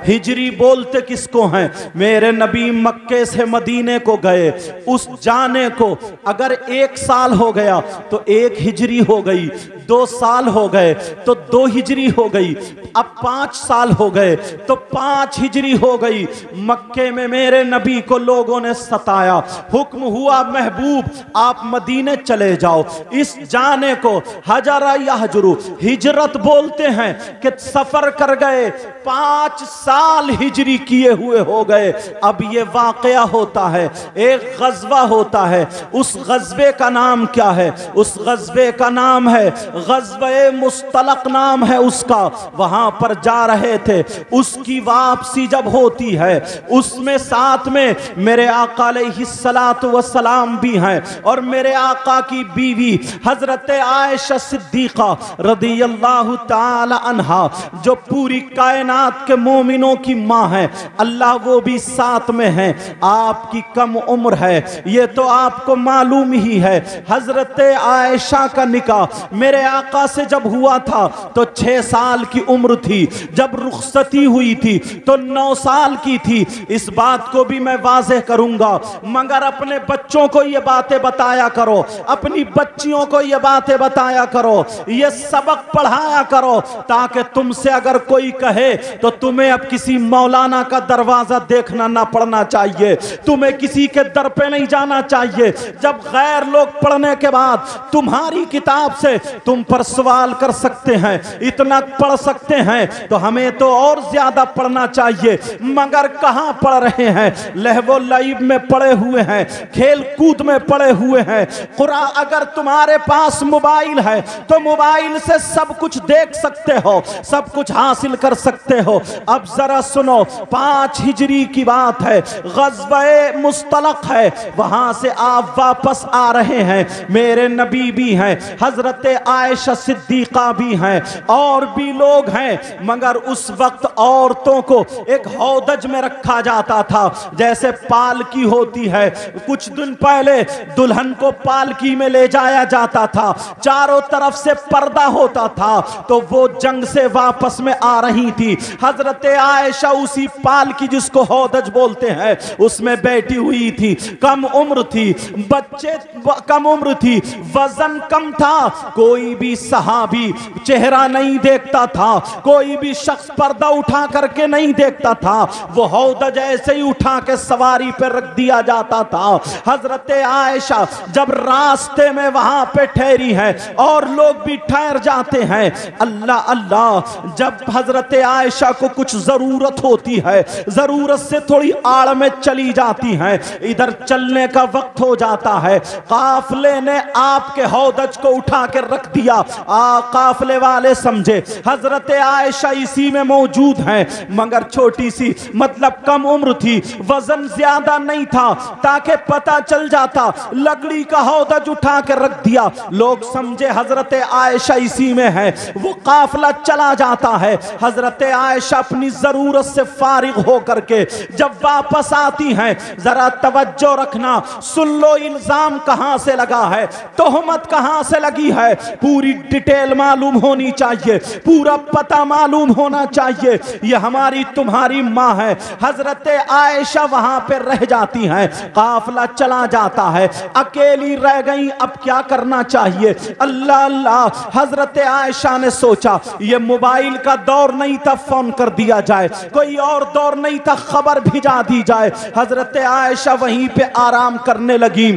हिजरी बोलते किसको हैं? मेरे नबी मक्के से मदीने को गए, उस जाने को अगर 1 साल हो गया तो 1 हिजरी हो गई, 2 साल हो गए तो 2 हिजरी हो गई, अब 5 साल हो गए तो 5 हिजरी हो गई। मक्के में मेरे नबी को लोगों ने सताया, हुक्म हुआ महबूब आप मदीने चले जाओ। इस जाने को हजरा यहजरू हिजरत बोलते हैं कि सफर कर गए, 5 साल हिजरी किए हुए हो गए। अब ये वाकया होता है, एक गज़वा होता है, उस गज़वे का नाम क्या है? उस गज़वे का नाम है गज़वे मुस्तलक नाम है उसका। वहां पर जा रहे थे, उसकी वापसी जब होती है उसमें साथ में मेरे आका अलैहिस्सलातु वस्सलाम भी हैं और मेरे आका की बीवी हजरत आयशा सिद्दीक़ा रज़ियल्लाहु ताला अन्हा जो पूरी कायनात के मोमिनों की माँ है, अल्लाह वो भी साथ में है। आपकी कम उम्र है ये तो आपको मालूम ही है। हजरत आयशा का निकाह मेरे आका से जब हुआ था तो 6 साल की उम्र थी, जब रुखसती हुई थी तो 9 साल की थी। इस बात को भी मैं वाज़ेह करूंगा, मगर अपने बच्चों को ये बातें बताया करो, अपनी बच्चियों को ये बातें बताया करो, ये सबक पढ़ाया करो, ताकि तुमसे अगर कोई कहे तो तुम्हें अब किसी मौलाना का दरवाजा देखना ना पड़ना चाहिए, तुम्हें किसी के दर पे नहीं जाना चाहिए। जब गैर लोग पढ़ने के बाद तुम्हारी किताब से तुम पर सवाल कर सकते हैं, इतना पढ़ सकते हैं, तो हमें तो और ज्यादा पढ़ना चाहिए। मगर कहां पढ़ रहे हैं? लहवो लाइब में पड़े हुए हैं, खेल कूद में पड़े हुए हैं। कुरान अगर तुम्हारे पास मोबाइल है तो मोबाइल से सब कुछ देख सकते हो, सब कुछ हासिल कर सकते हो। अब जरा सुनो, 5 हिजरी की बात है, गज़वे मुस्तलक है, वहां से आप वापस आ रहे हैं। मेरे नबी भी हैं, हजरत आयशा सिद्दीक़ा भी हैं और भी लोग हैं। मगर उस वक्त औरतों को एक हौदज में रखा जाता था, जैसे पालकी होती है। कुछ दिन पहले दुल्हन को पालकी में ले जाया जाता था, चारों तरफ से पर्दा होता था, तो वो जंग से वापस में आ रही थी। हजरत आयशा उसी पालकी जिसको हौदज बोलते हैं उसमें बैठी हुई थी। कम उम्र थी, बच्चे कम उम्र थी, वजन कम था, कोई भी सहाबी चेहरा नहीं देखता था, कोई भी शख्स पर्दा उठा करके नहीं देखता था। वो हौदज ऐसे ही उठा के सवारी पर रख दिया जाता था। हजरत आयशा जब रास्ते में वहां पे ठहरी है और लोग भी ठहर जाते हैं, अल्लाह अल्लाह, जब हजरत आयशा को कुछ जरूरत होती है, जरूरत से थोड़ी आड़ में चली जाती हैं, इधर चलने का वक्त हो जाता है, काफले ने आपके हौदज को उठा के रख दिया। काफले वाले समझे हजरत आयशा इसी में मौजूद हैं, मगर छोटी सी मतलब कम उम्र थी, वजन ज्यादा नहीं था, ताकि पता चल जाता, लकड़ी का हौदज उठा के रख दिया, लोग समझे हजरत आयशा इसी में है। वो काफला चला जाता है, हजरत आयशा अपनी जरूरत से फारिग हो करके जब वापस आती हैं, जरा तवज्जो रखना, सुन लो इल्जाम कहां से लगा है, तोहमत कहां से लगी है, पूरी डिटेल मालूम होनी चाहिए, पूरा पता मालूम होना चाहिए। ये हमारी तुम्हारी माँ है। हजरत आयशा वहां पर रह जाती हैं, काफला चला जाता है, अकेली रह गई, अब क्या करना चाहिए? अल्लाह अल्लाह, हजरत आयशा ने सोचा ये मोबाइल का दौर नहीं था, फोन कर दिया जाए, कोई और दौर नहीं था, खबर भिजा दी जाए। हजरत आयशा वहीं पे आराम करने लगी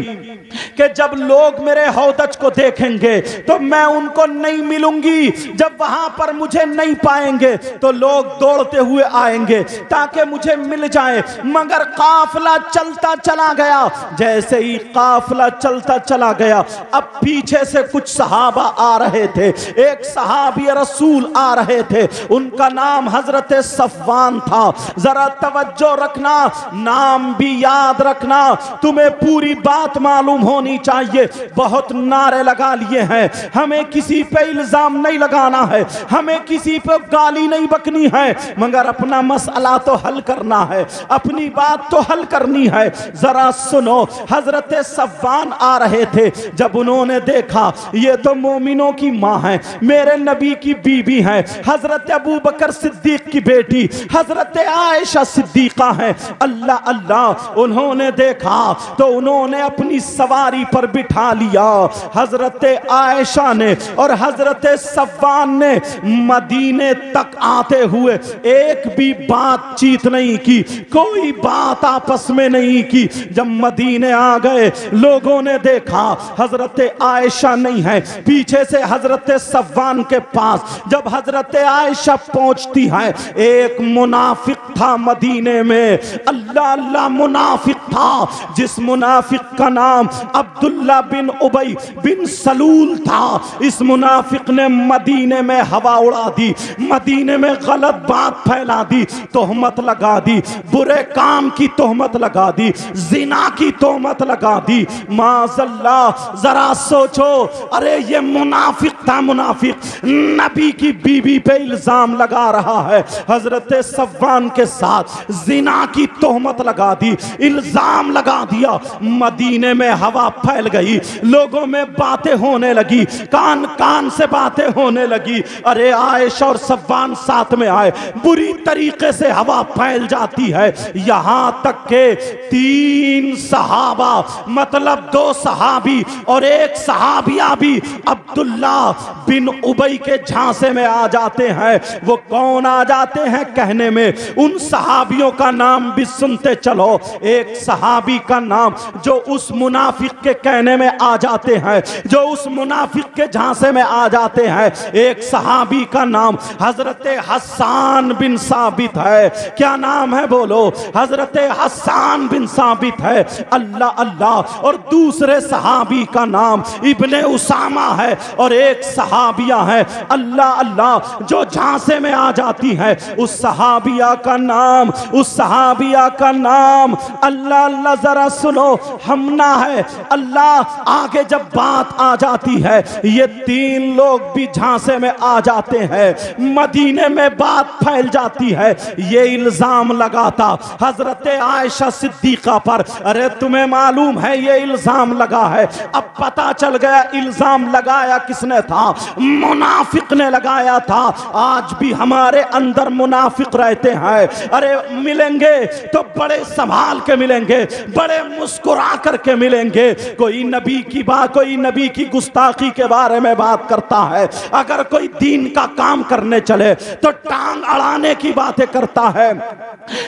कि जब लोग मेरे हौदज को देखेंगे तो मैं उनको नहीं मिलूंगी, जब वहां पर मुझे नहीं पाएंगे तो लोग दौड़ते हुए आएंगे ताकि मुझे मिल जाए। मगर काफला चलता चला गया, जैसे ही काफला चलता चला गया, अब पीछे से कुछ सहाबा आ रहे थे, एक सहाबी रसूल आ रहे थे, उनका नाम हजरत सफवान था। जरा तवज्जो रखना, नाम भी याद रखना, तुम्हें पूरी बात मालूम होनी चाहिए। बहुत नारे लगा लिए हैं, हमें किसी पे इल्जाम नहीं लगाना है, हमें किसी पे गाली नहीं बकनी है, मगर अपना मसला तो हल करना है, अपनी बात तो हल करनी है। जरा सुनो, हजरत सफवान आ रहे थे, जब उन्होंने देखा ये तो मोमिनों की माँ है, मेरे नबी की बीबी है, हजरत अबू बकर सिद्दीक की बेटी बेटी हजरत आयशा सिद्दीका है। अल्लाह अल्लाह, उन्होंने देखा तो उन्होंने अपनी सवारी पर बिठा लिया हजरत आयशा ने और हजरत सफ़वान ने मदीने तक आते हुए एक भी बातचीत नहीं की, कोई बात आपस में नहीं की। जब मदीने आ गए लोगों ने देखा हजरत आयशा नहीं है, पीछे से हजरत सफ़वान के पास जब हजरत आयशा पहुंचती है, एक मुनाफिक था मदीने में, अल्लाह अल्लाह मुनाफिक था, जिस मुनाफिक का नाम अब्दुल्ला बिन उबई बिन सलूल था। इस मुनाफिक ने मदीने में हवा उड़ा दी, मदीने में गलत बात फैला दी, तोहमत लगा दी, बुरे काम की तोहमत लगा दी, जिना की तोहमत लगा दी। माज़अल्लाह, जरा सोचो, अरे ये मुनाफिक था, मुनाफिक नबी की बीवी पे इल्जाम लगा रहा है, हजरत सफ़वान के साथ जिना की तोहमत लगा दी, इल्जाम लगा दिया। मदीने में हवा फैल गई, लोगों में बातें होने लगी, कान कान से बातें होने लगी। अरे आयशा और सफ़वान साथ में आए, बुरी तरीके से हवा फैल जाती है, यहां तक के 3 सहाबा, मतलब 2 सहाबी और 1 सहाबिया भी अब्दुल्ला बिन उबई के झांसे में आ जाते हैं। वो कौन आ जाते हैं कहने में, उन सहाबियों का नाम भी सुनते चलो। एक सहाबी का नाम जो उस मुनाफिक के कहने में आ जाते हैं, जो उस मुनाफिक के झांसे में आ जाते हैं, एक सहाबी का नाम हजरत हस्सान बिन साबित है। क्या नाम है बोलो, हजरत हस्सान बिन साबित है। अल्लाह अल्लाह। और दूसरे सहाबी का नाम इब्ने उसामा है और एक सहाबिया है, अल्लाह अल्लाह, जो झांसे में आ जाती है। उस सहाबिया का नाम, उस सहाबिया का नाम, अल्लाह अल्लाह, जरा सुनो, हमना है। अल्लाह, आगे जब बात आ जाती है, ये 3 लोग भी झांसे में आ जाते हैं, मदीने में बात फैल जाती है। ये इल्जाम लगाता हजरत आयशा सिद्दीका पर, अरे तुम्हें मालूम है ये इल्जाम लगा है। अब पता चल गया इल्जाम लगाया किसने था, मुनाफिक ने लगाया था। आज भी हमारे अंदर मुनाफिक रहते हैं। अरे मिलेंगे तो बड़े संभाल के मिलेंगे, बड़े मुस्कुरा करके मिलेंगे। कोई नबी की बात, कोई नबी की गुस्ताखी के बारे में बात करता है, अगर कोई दीन का काम करने चले तो टांग अड़ाने की बातें करता है।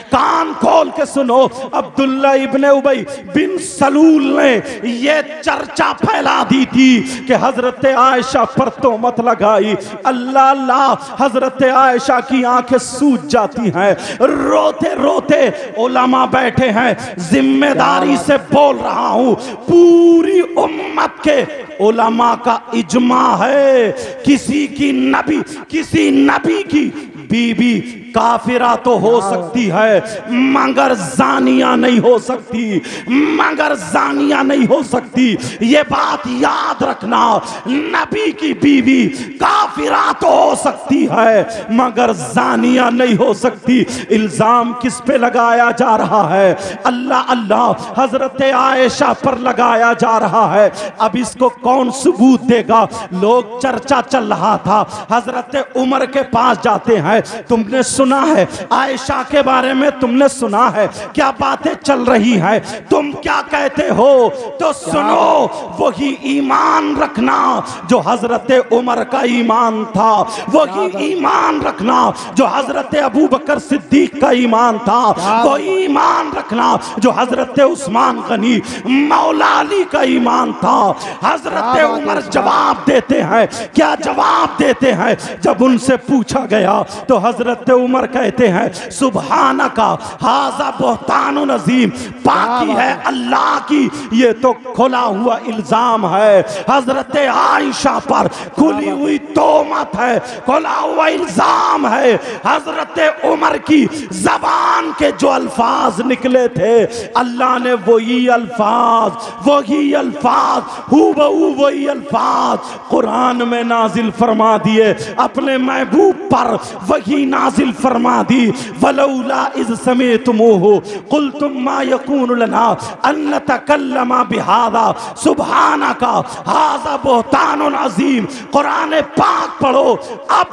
कान खोल के सुनो, अब्दुल्ला इब्ने उबई बिन सलूल ने ये चर्चा फैला दी थी कि हजरत आयशा पर तोहमत लगाई। अल्लाह अल्लाह, हजरत आयशा की आंखें सूज जाती हैं, रोते रोते उलमा बैठे हैं। जिम्मेदारी से बोल रहा हूं, पूरी उम्मत के उलमा का इजमा है, किसी किसी नबी की बीबी काफिरा तो हो सकती है मगर जानिया नहीं हो सकती, मगर जानिया नहीं हो सकती। ये बात याद रखना, नबी की बीवी काफिरा तो हो सकती है मगर जानिया नहीं हो सकती। इल्जाम किस पे लगाया जा रहा है? अल्लाह अल्लाह, हजरत आयशा पर लगाया जा रहा है। अब इसको कौन सबूत देगा? लोग चर्चा चल रहा था, हजरत उमर के पास जाते हैं, तुमने सुना है आयशा के बारे में, तुमने सुना है क्या बातें चल रही है, तुम क्या कहते हो? तो सुनो, वही ईमान रखना जो हजरत उमर का ईमान था, वही ईमान रखना जो हजरत अबू बकर सिद्दीक का ईमान था, वही ईमान रखना जो हजरत उस्मान गनी मौला अली का ईमान था। हजरत उमर जवाब देते हैं, क्या जवाब देते हैं? जब उनसे पूछा गया तो हजरत उमर कहते हैं, सुबहानका हाजा बुहतानुन अजीम, पाकी है अल्लाह की, ये तो खुला हुआ इल्जाम है। हजरत आयशा पर खुली हुई तोहमत है, खुला हुआ इल्जाम है। हजरत उमर की जबान के जो अल्फाज निकले थे, अल्लाह ने वही अल्फाज हूबहू वही अल्फाज कुरान में नाजिल फरमा दिए अपने महबूब पर। वही नाजिल फरमा दी, वलौला इज़ समेतमुहु कुल्तुम मा यकूनु लना अन नतकल्लमा बिहादा सुब्हानका हाज़ा बुहतानुन अज़ीम। कुरान पाक पढ़ो, अब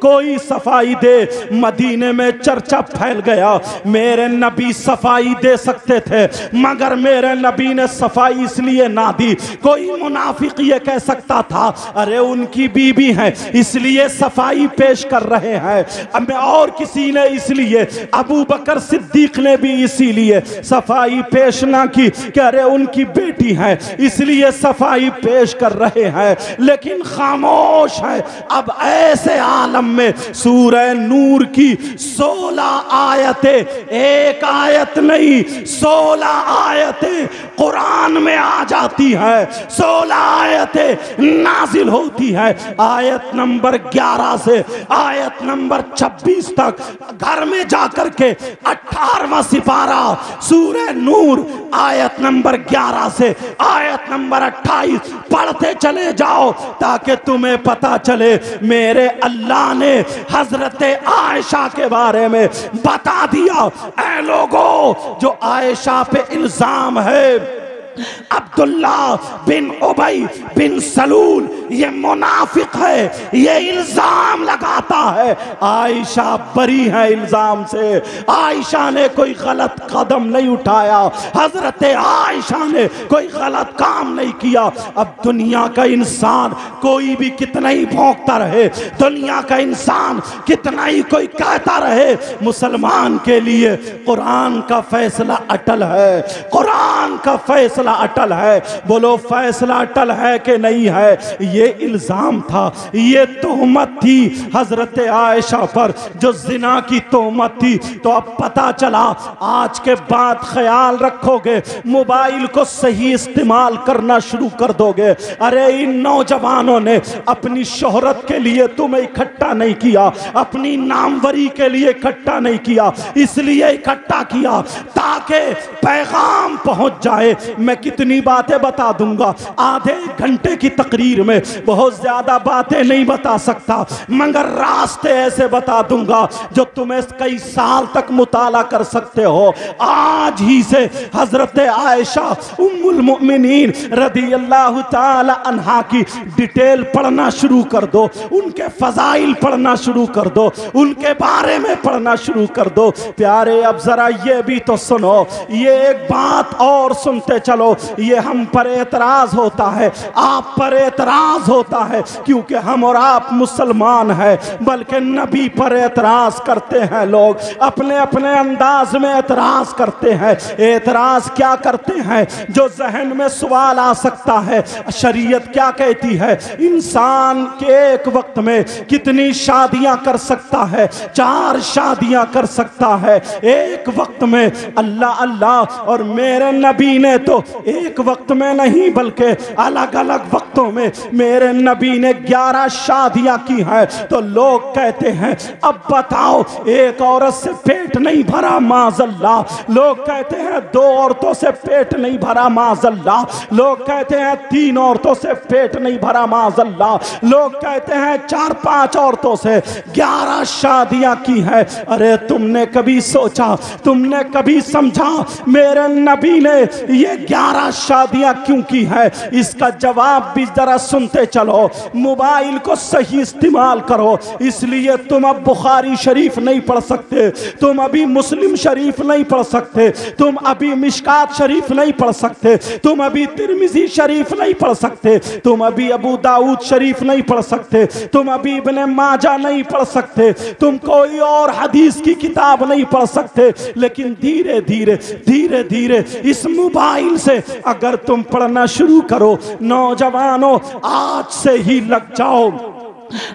कोई सफाई दे। मदीने में चर्चा फैल गया, मेरे नबी सफाई दे सकते थे मगर मेरे नबी ने सफाई इसलिए ना दी। कोई मुनाफिक ये कह सकता था अरे उनकी बीबी है इसलिए सफाई पेश कर रहे हैं, अब और किसी ने इसलिए, अबू बकर सिद्दीक ने भी इसीलिए सफाई पेश ना की कि अरे उनकी बेटी है इसलिए सफाई पेश कर रहे हैं, लेकिन खामोश है। अब ऐसे आलम में सूरह नूर की 16 आयतें, एक आयत नहीं 16 आयतें कुरान में आ जाती है, 16 आयतें नाजिल होती है। आयत नंबर 11 से आयत नंबर 26 तक, घर में जाकर के 18वां सिपारा सूरह नूर आयत नंबर 11 से आयत नंबर 28 पढ़ते चले जाओ ताकि तुम्हें पता चले मेरे अल्लाह ने हजरत आयशा के बारे में बता दिया। ऐ लोगों, जो आयशा पे इल्जाम है अब्दुल्ला बिन उबई बिन सलूल ये मुनाफिक है, ये इल्जाम लगाता है आयशा बरी है इल्जाम से। आयशा ने कोई गलत कदम नहीं उठाया, हजरत आयशा ने कोई गलत काम नहीं किया। अब दुनिया का इंसान कोई भी कितना ही भौंकता रहे, दुनिया का इंसान कितना ही कोई कहता रहे, मुसलमान के लिए कुरान का फैसला अटल है, कुरान का फैसला अटल है। बोलो फैसला अटल है कि नहीं है? ये इल्जाम था, ये तोहमत थी हजरत आयशा पर जो जिना की तोहमत थी। तो अब पता चला, आज के बाद ख्याल रखोगे, मोबाइल को सही इस्तेमाल करना शुरू कर दोगे। अरे इन नौजवानों ने अपनी शोहरत के लिए तुम्हें इकट्ठा नहीं किया, अपनी नामवरी के लिए इकट्ठा नहीं किया, इसलिए इकट्ठा किया ताकि पैगाम पहुंच जाए। मैं कितनी बातें बता दूंगा, आधे घंटे की तकरीर में बहुत ज्यादा बातें नहीं बता सकता, मगर रास्ते ऐसे बता दूंगा जो तुम्हें कई साल तक मुताला कर सकते हो। आज ही से हजरत आयशा उम्मुल मोमिनीन रदी अल्लाह ताला अन्हा की डिटेल पढ़ना शुरू कर दो, उनके फजाइल पढ़ना शुरू कर दो, उनके बारे में पढ़ना शुरू कर दो। प्यारे अब जरा ये भी तो सुनो, ये एक बात और सुनते चलो। ये हम पर एतराज होता है, आप पर एतराज होता है क्योंकि हम और आप मुसलमान हैं, बल्कि नबी पर एतराज करते हैं लोग, अपने अपने अंदाज में एतराज करते हैं। एतराज क्या करते हैं? जो जहन में सवाल आ सकता है, शरीयत क्या कहती है, इंसान के एक वक्त में कितनी शादियां कर सकता है? 4 शादियां कर सकता है एक वक्त में। अल्लाह अल्लाह, और मेरे नबी ने तो एक वक्त में नहीं बल्कि अलग अलग वक्तों में मेरे नबी ने 11 शादियां की हैं। तो लोग कहते हैं अब बताओ, एक औरत से पेट नहीं भरा माज़अल्लाह, लोग कहते हैं 2 औरतों से पेट नहीं भरा माज़अल्लाह, लोग कहते हैं 3 औरतों से पेट नहीं भरा माज़अल्लाह, लोग कहते हैं 4-5 औरतों से 11 शादियां की हैं। अरे तुमने कभी सोचा, तुमने कभी समझा मेरे नबी ने ये 11 शादियां क्यों की है? इसका जवाब भी जरा सुनते चलो। मोबाइल को सही इस्तेमाल करो, इसलिए तुम अब बुखारी शरीफ नहीं पढ़ सकते, तुम अभी मुस्लिम शरीफ नहीं पढ़ सकते, तुम अभी मिशकात शरीफ नहीं पढ़ सकते, तुम अभी तिरमिजी शरीफ नहीं पढ़ सकते, तुम अभी अबू दाऊद शरीफ नहीं पढ़ सकते, तुम अभी इब्ने माजा नहीं पढ़ सकते, तुम कोई और हदीस की किताब नहीं पढ़ सकते। लेकिन धीरे धीरे धीरे धीरे इस मोबाइल से अगर तुम पढ़ना शुरू करो, नौजवानों आज से ही लग जाओ,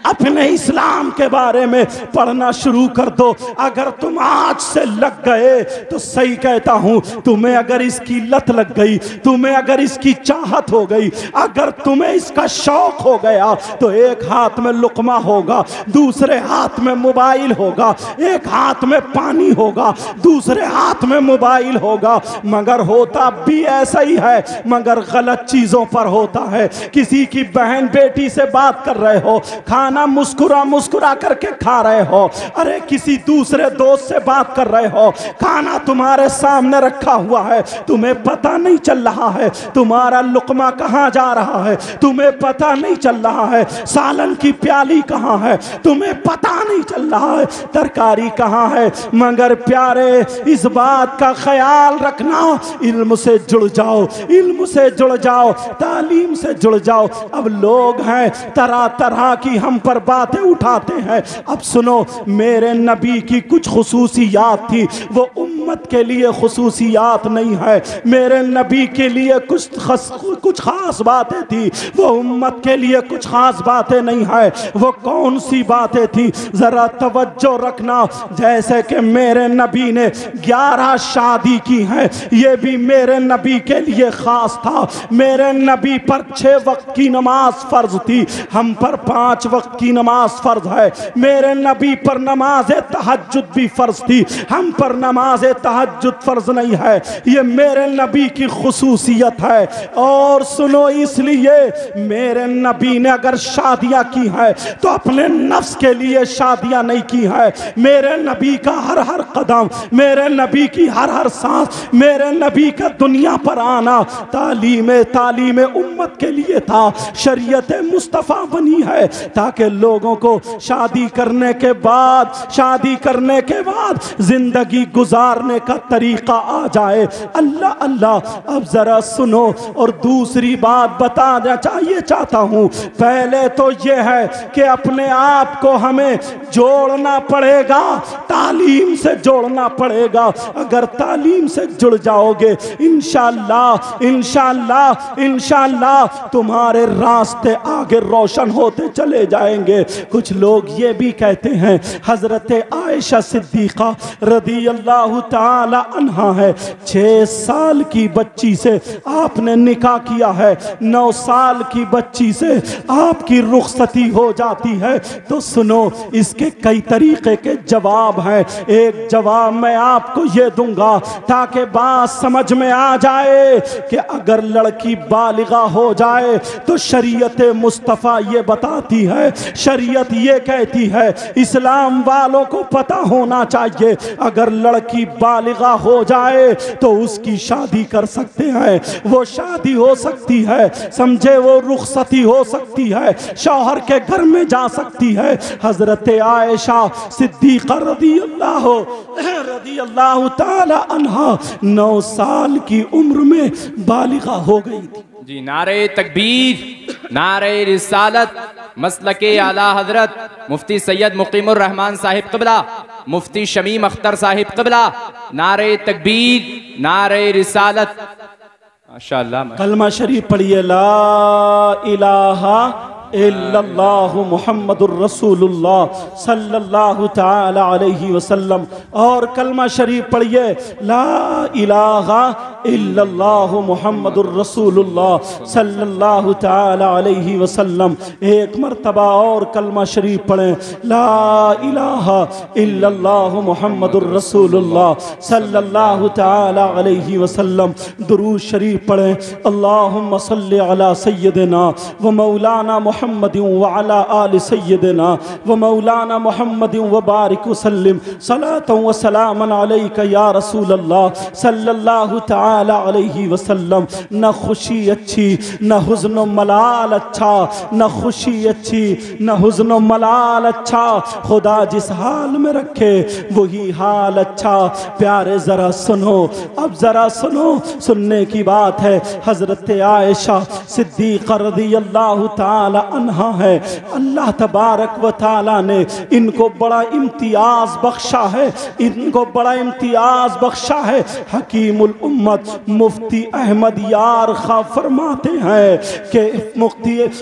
अपने इस्लाम के बारे में पढ़ना शुरू कर दो। अगर तुम आज से लग गए तो सही कहता हूं, तुम्हें अगर इसकी लत लग गई, तुम्हें अगर इसकी चाहत हो गई, अगर तुम्हें इसका शौक हो गया, तो एक हाथ में लुकमा होगा, दूसरे हाथ में मोबाइल होगा, एक हाथ में पानी होगा, दूसरे हाथ में मोबाइल होगा। मगर होता भी ऐसा ही है, मगर गलत चीजों पर होता है। किसी की बहन बेटी से बात कर रहे हो खाना मुस्कुरा मुस्कुरा करके खा रहे हो, अरे किसी दूसरे दोस्त से बात कर रहे हो, खाना तुम्हारे सामने रखा हुआ है, तुम्हें पता नहीं चल रहा है तुम्हारा लुकमा कहाँ जा रहा है, तुम्हें पता नहीं चल रहा है सालन की प्याली कहाँ है, तुम्हें पता नहीं चल रहा है तरकारी कहाँ है। मगर प्यारे इस बात का ख्याल रखना, इल्म से जुड़ जाओ, इल्म से जुड़ जाओ, तालीम से जुड़ जाओ। अब लोग हैं तरह तरह की हम पर बातें उठाते हैं। अब सुनो, मेरे नबी की कुछ खुसूसियात थी, वो उम्मत के लिए खुसूसियात नहीं है। मेरे नबी के लिए कुछ खास बातें थी, वो उम्मत के लिए कुछ खास बातें नहीं है। वो कौन सी बातें थी, जरा तवज्जो रखना। जैसे कि मेरे नबी ने 11 शादी की हैं, ये भी मेरे नबी के लिए खास था। मेरे नबी पर 6 वक्त की नमाज फर्ज थी, हम पर 5 वक्त की नमाज फर्ज है। मेरे नबी पर नमाज तहज्जुद भी फर्ज थी, हम पर नमाज तहज्जुद फर्ज नहीं है। ये मेरे नबी की खुसूसियत है। और सुनो, इसलिए मेरे नबी ने अगर शादियां की है तो अपने नफ्स के लिए शादियां नहीं की है। मेरे नबी का हर हर कदम, मेरे नबी की हर हर सांस, मेरे नबी का दुनिया पर आना तालीम उम्मत के लिए था। शरीयत मुस्तफ़ा बनी है ताकि लोगों को शादी करने के बाद जिंदगी गुजारने का तरीका आ जाए। अल्लाह अल्लाह। अब जरा सुनो, और दूसरी बात बताना चाहता हूँ। पहले तो यह है कि अपने आप को हमें जोड़ना पड़ेगा, तालीम से जोड़ना पड़ेगा। अगर तालीम से जुड़ जाओगे, इंशाअल्लाह इंशाअल्लाह इंशाअल्लाह तुम्हारे रास्ते आगे रोशन होते चले जाएंगे। कुछ लोग ये भी कहते हैं हजरत आयशा सिद्दीक़ा रदी अल्लाह ताला अन्हा है, 6 साल की बच्ची से आपने निकाह किया है, 9 साल की बच्ची से आपकी रुखसती हो जाती है। तो सुनो, इसके कई तरीके के जवाब हैं। एक जवाब मैं आपको ये दूंगा ताकि बात समझ में आ जाए कि अगर लड़की बालिगा हो जाए तो शरीयत मुस्तफ़ा ये बताती है, शरीयत ये कहती है, इस्लाम वालों को पता होना चाहिए, अगर लड़की बालिगा हो जाए तो उसकी शादी कर सकते हैं। वो शादी हो सकती है, समझे, वो रुखसती हो सकती है, शौहर के घर में जा सकती है। हजरत आयशा सिद्दीक़ा रदी अल्लाह ताला अन्हा 9 साल की उम्र में बालिगा हो गई थी। जी, नारे तकबीर, नारे रिसालत, मसलके आला हजरत मुफ्ती सैयद मुकीमुर रहमान साहिब क़िबला, मुफ्ती शमीम अख्तर साहिब क़िबला, नारे तकबीर, नारे रिसालत। माशाअल्लाह। कलमा शरीफ पढ़िए, ला इलाहा इल्लल्लाहु मुहम्मदुर रसूलुल्लाह सल्लल्लाहु ताला अलैहि वसल्लम। और कलमा शरीफ पढ़िए, ला इलाहा इल्लल्लाहु मुहम्मदुर रसूलुल्लाह सल्लल्लाहु ताला अलैहि वसल्लम। एक मर्तबा और कलमा शरीफ पढ़ें, ला इलाहा इल्लल्लाहु मुहम्मदुर रसूलुल्लाह सल्लल्लाहु ताला अलैहि वसल्लम। दुरूद शरीफ पढ़ें, अल्लाहुम्मा सल्लि अला सय्यदिना व मौलाना मुहम्मद व अला आलि सय्यदिना व मौलाना मुहम्मद व बारिक वसल्लिम सलातन व सलामन अलैका या रसूल अल्लाह सल्लल्लाहु ताला अलैहि वसल्लम। न खुशी अच्छी न हुज़्न मलाल अच्छा, न खुशी अच्छी न हुज़्न मलाल अच्छा, खुदा जिस हाल में रखे वही हाल अच्छा। प्यारे ज़रा सुनो, अब ज़रा सुनो, सुनने की बात है। हज़रत आयशा सिद्दीक़ा रज़ी अल्लाह ताला अन्हा है, अल्लाह तबारक व ताला ने इनको बड़ा इम्तियाज़ बख्शा है, इनको बड़ा इम्तियाज़ बख्शा है। हकीमुल उम्मत मुफ्ती अहमद यार खां फरमाते हैं कि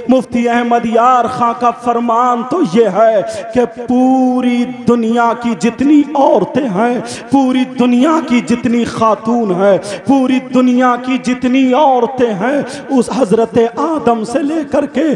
मुफ्ती अहमद यार खां का फरमान तो ये है कि पूरी दुनिया की जितनी औरतें हैं, पूरी दुनिया की जितनी खातून हैं, पूरी दुनिया की जितनी औरतें हैं, उस हज़रत आदम से लेकर के